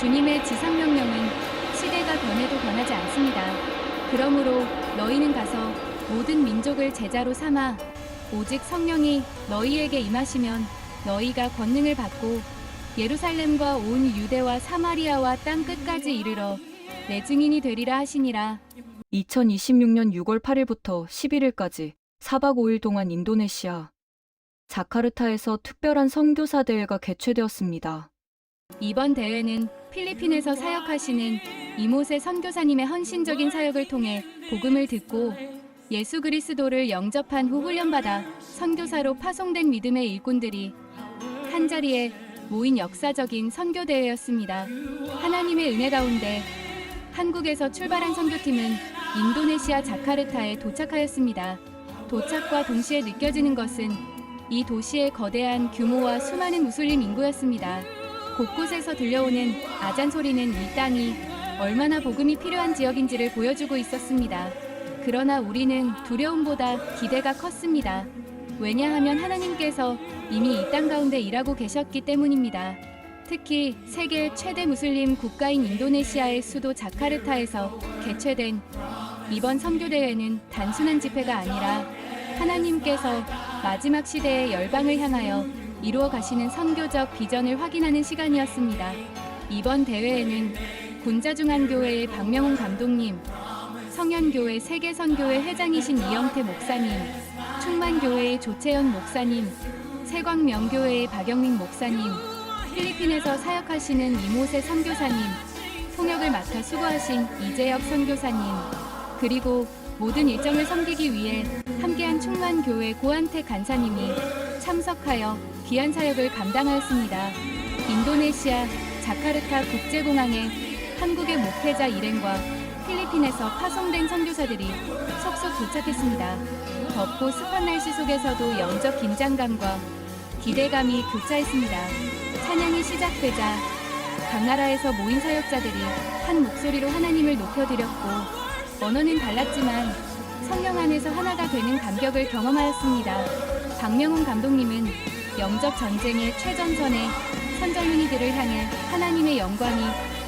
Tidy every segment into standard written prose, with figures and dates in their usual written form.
주님의 지상명령은 시대가 변해도 변하지 않습니다. 그러므로 너희는 가서 모든 민족을 제자로 삼아 오직 성령이 너희에게 임하시면 너희가 권능을 받고 예루살렘과 온 유대와 사마리아와 땅 끝까지 이르러 내 증인이 되리라 하시니라. 2026년 6월 8일부터 11일까지 4박 5일 동안 인도네시아 자카르타에서 특별한 선교사 대회가 개최되었습니다. 이번 대회는 필리핀에서 사역하시는 이모세 선교사님의 헌신적인 사역을 통해 복음을 듣고 예수 그리스도를 영접한 후 훈련받아 선교사로 파송된 믿음의 일꾼들이 한자리에 모인 역사적인 선교대회였습니다. 하나님의 은혜 가운데 한국에서 출발한 선교팀은 인도네시아 자카르타에 도착하였습니다. 도착과 동시에 느껴지는 것은 이 도시의 거대한 규모와 수많은 무슬림 인구였습니다. 곳곳에서 들려오는 아잔 소리는 이 땅이 얼마나 복음이 필요한 지역인지를 보여주고 있었습니다. 그러나 우리는 두려움보다 기대가 컸습니다. 왜냐하면 하나님께서 이미 이 땅 가운데 일하고 계셨기 때문입니다. 특히 세계 최대 무슬림 국가인 인도네시아의 수도 자카르타에서 개최된 이번 선교대회는 단순한 집회가 아니라 하나님께서 마지막 시대의 열방을 향하여 이루어 가시는 선교적 비전을 확인하는 시간이었습니다. 이번 대회에는 곤자중앙교회의 박명훈 감독님, 성현교회 세계선교회 회장이신 이영태 목사님, 충만교회의 조채연 목사님, 세광명교회의 박영민 목사님, 필리핀에서 사역하시는 이모세 선교사님, 통역을 맡아 수고하신 이재혁 선교사님, 그리고 모든 일정을 섬기기 위해 함께한 충만교회 고한택 간사님이 참석하여 귀한 사역을 감당하였습니다. 인도네시아 자카르타 국제공항에 한국의 목회자 일행과 필리핀에서 파송된 선교사들이 속속 도착했습니다. 덥고 습한 날씨 속에서도 영적 긴장감과 기대감이 교차했습니다. 찬양이 시작되자 각 나라에서 모인 사역자들이 한 목소리로 하나님을 높여드렸고 언어는 달랐지만 성령 안에서 하나가 되는 감격을 경험하였습니다. 박명훈 감독님은 영적 전쟁의 최전선의 선전훈이들을 향해 하나님의 영광이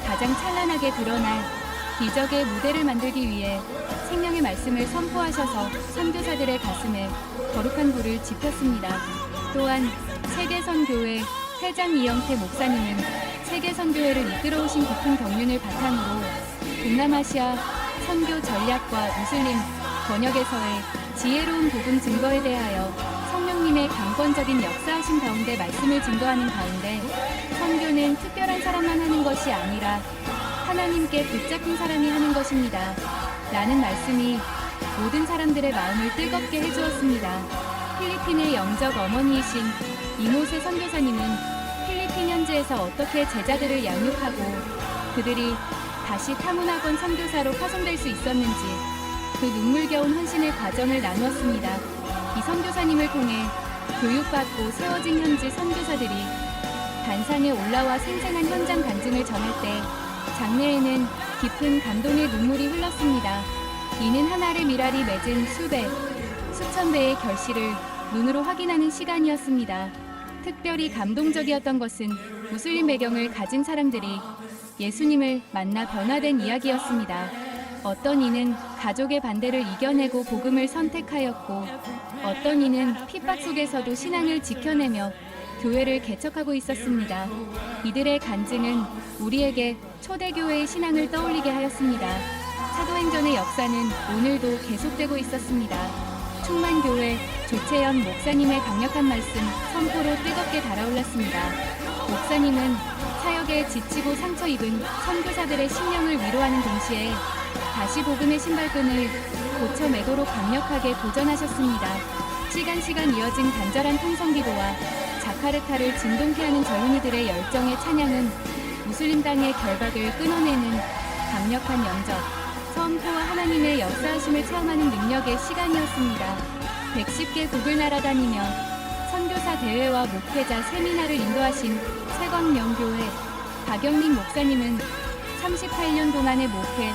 가장 찬란하게 드러날 기적의 무대를 만들기 위해 생명의 말씀을 선포하셔서 선교사들의 가슴에 거룩한 불을 지폈습니다. 또한 세계선교회 회장 이영태 목사님은 세계선교회를 이끌어오신 깊은 경륜을 바탕으로 동남아시아 선교 전략과 무슬림 번역에서의 지혜로운 복음 증거에 대하여 성령님의 강권적인 역사하심 가운데 말씀을 증거하는 가운데 선교는 특별한 사람만 하는 것이 아니라 하나님께 붙잡힌 사람이 하는 것입니다. 라는 말씀이 모든 사람들의 마음을 뜨겁게 해주었습니다. 필리핀의 영적 어머니이신 이모세 선교사님은 필리핀 현지에서 어떻게 제자들을 양육하고 그들이 다시 타문학원 선교사로 파송될 수 있었는지 그 눈물겨운 헌신의 과정을 나누었습니다. 이 선교사님을 통해 교육받고 세워진 현지 선교사들이 단상에 올라와 생생한 현장 간증을 전할 때 장례에는 깊은 감동의 눈물이 흘렀습니다. 이는 하나를 미랄이 맺은 수천 배의 결실을 눈으로 확인하는 시간이었습니다. 특별히 감동적이었던 것은 무슬림 배경을 가진 사람들이 예수님을 만나 변화된 이야기였습니다. 어떤 이는 가족의 반대를 이겨내고 복음을 선택하였고 어떤 이는 핍박 속에서도 신앙을 지켜내며 교회를 개척하고 있었습니다. 이들의 간증은 우리에게 초대교회의 신앙을 떠올리게 하였습니다. 사도행전의 역사는 오늘도 계속되고 있었습니다. 충만교회 조채연 목사님의 강력한 말씀 선포로 뜨겁게 달아올랐습니다. 목사님은 사역에 지치고 상처 입은 선교사들의 심령을 위로하는 동시에 다시 복음의 신발끈을 고쳐 매도록 강력하게 도전하셨습니다. 시간 이어진 간절한 통성기도와 자카르타를 진동케 하는 젊은이들의 열정의 찬양은 무슬림 땅의 결박을 끊어내는 강력한 영적, 선포와 하나님의 역사하심을 체험하는 능력의 시간이었습니다. 110개국을 날아다니며 선교사 대회와 목회자 세미나를 인도하신 세광명교회 박영민 목사님은 38년 동안의 목회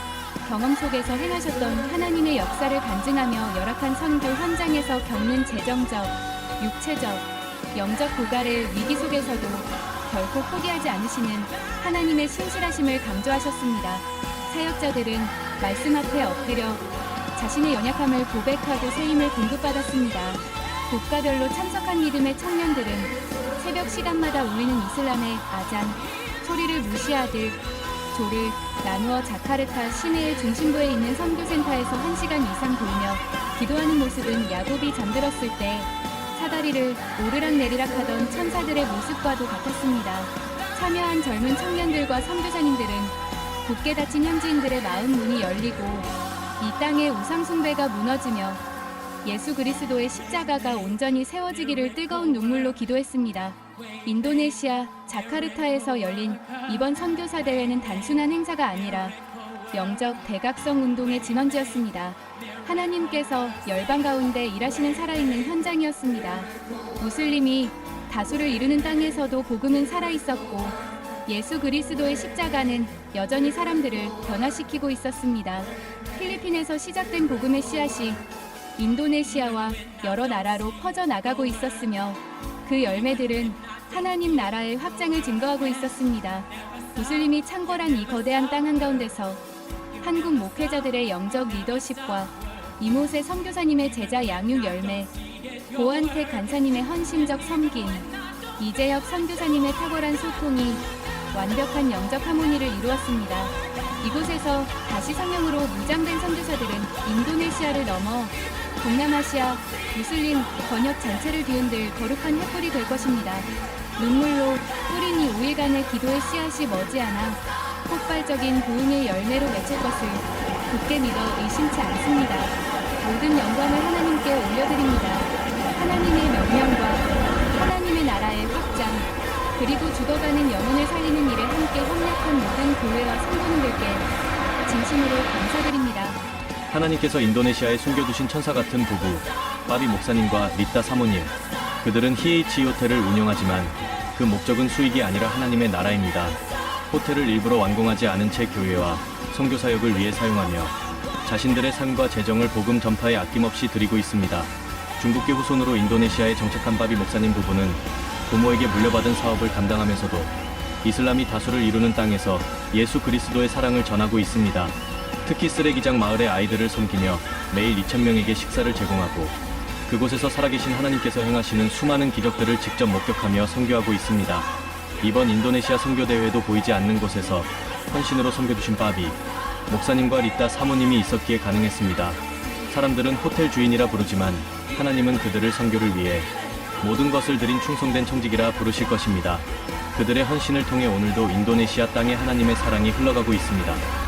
경험 속에서 행하셨던 하나님의 역사를 간증하며 열악한 선교 현장에서 겪는 재정적, 육체적, 영적 고갈의 위기 속에서도 결코 포기하지 않으시는 하나님의 신실하심을 강조하셨습니다. 사역자들은 말씀 앞에 엎드려 자신의 연약함을 고백하고 새 힘을 공급받았습니다. 국가별로 참석한 믿음의 청년들은 새벽 시간마다 울리는 이슬람의 아잔 소리를 무시하듯 조를 나누어 자카르타 시내의 중심부에 있는 선교센터에서 1시간 이상 돌며 기도하는 모습은 야곱이 잠들었을 때 사다리를 오르락내리락 하던 천사들의 모습과도 같았습니다. 참여한 젊은 청년들과 선교사님들은 굳게 닫힌 현지인들의 마음 문이 열리고 이 땅의 우상 숭배가 무너지며 예수 그리스도의 십자가가 온전히 세워지기를 뜨거운 눈물로 기도했습니다. 인도네시아 자카르타에서 열린 이번 선교사 대회는 단순한 행사가 아니라 영적 대각성 운동의 진원지였습니다. 하나님께서 열방 가운데 일하시는 살아있는 현장이었습니다. 무슬림이 다수를 이루는 땅에서도 복음은 살아있었고 예수 그리스도의 십자가는 여전히 사람들을 변화시키고 있었습니다. 필리핀에서 시작된 복음의 씨앗이 인도네시아와 여러 나라로 퍼져나가고 있었으며 그 열매들은 하나님 나라의 확장을 증거하고 있었습니다. 무슬림이 창궐한 이 거대한 땅 한가운데서 한국 목회자들의 영적 리더십과 이모세 선교사님의 제자 양육 열매, 고한택 간사님의 헌신적 섬김, 이재혁 선교사님의 탁월한 소통이 완벽한 영적 하모니를 이루었습니다. 이곳에서 다시 성령으로 무장된 선교사들은 인도네시아를 넘어 동남아시아 무슬림 번역 전체를 뒤흔들 거룩한 횃불이 될 것입니다. 눈물로 뿌린 이 5일간의 기도의 씨앗이 머지않아 폭발적인 부흥의 열매로 맺힐 것을 굳게 믿어 의심치 않습니다. 모든 영광을 하나님께 올려드립니다. 하나님의 명령과 하나님의 나라의 확장, 그리고 죽어가는 영혼을 살리는 일에 함께 협력한 모든 교회와 성도님들께 진심으로 감사드립니다. 하나님께서 인도네시아에 숨겨두신 천사 같은 부부 바비 목사님과 리따 사모님, 그들은 히에이치 호텔을 운영하지만 그 목적은 수익이 아니라 하나님의 나라입니다. 호텔을 일부러 완공하지 않은 채 교회와 선교 사역을 위해 사용하며 자신들의 삶과 재정을 복음 전파에 아낌없이 드리고 있습니다. 중국계 후손으로 인도네시아에 정착한 바비 목사님 부부는 부모에게 물려받은 사업을 감당하면서도 이슬람이 다수를 이루는 땅에서 예수 그리스도의 사랑을 전하고 있습니다. 특히 쓰레기장 마을의 아이들을 섬기며 매일 2,000명에게 식사를 제공하고 그곳에서 살아계신 하나님께서 행하시는 수많은 기적들을 직접 목격하며 선교하고 있습니다. 이번 인도네시아 선교대회도 보이지 않는 곳에서 헌신으로 섬겨주신 바비 목사님과 리따 사모님이 있었기에 가능했습니다. 사람들은 호텔 주인이라 부르지만 하나님은 그들을 선교를 위해 모든 것을 드린 충성된 청직이라 부르실 것입니다. 그들의 헌신을 통해 오늘도 인도네시아 땅에 하나님의 사랑이 흘러가고 있습니다.